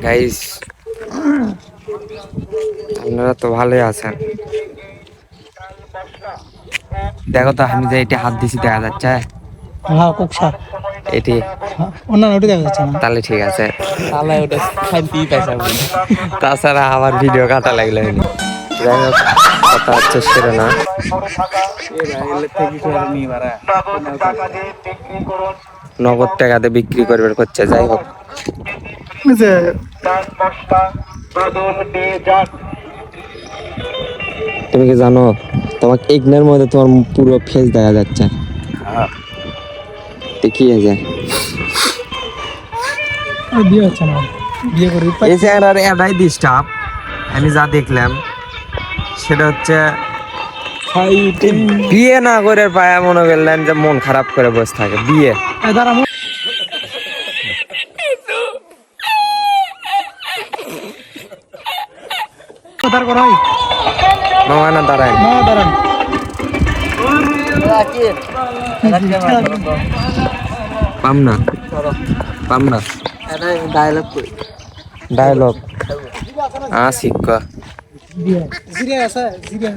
Guys আপনারা তো ভালোই আছেন। দেখো তো আমি যে এটি হাত দিছি দেখা যাচ্ছে? হ্যাঁ কুকসা এটি অন্যান্য ওটা দেখা যাচ্ছে না। তাহলে ঠিক আছে। তাহলে ওটা শান্তি পাইছে আপনি। তাছাড়া আমার ভিডিও কাটা লাগলে হয়নি। যাই হোক কথা হচ্ছে সেটা না। নগদ টাকাতে বিক্রি করবে করছে। যাই হোক তুমি কি জানো তোমাকে ইগনের মধ্যে তোমার পুরো ফেস দেখা যাচ্ছে? কি হয়েছে? বিয়ে হচ্ছে না, বিয়ে করি এই চেহারার এটাই ডিস্টার্ব। আমি যা দেখলাম সেটা হচ্ছে বিয়ে না করে পায়া মনে করলেন যে মন খারাপ করে বসে থাকে। বিয়ে মামা না দাঁড়ায় দাঁড়ান পাম না পাম না ডায়লগ শিক্ষা জিরে আছে জিরে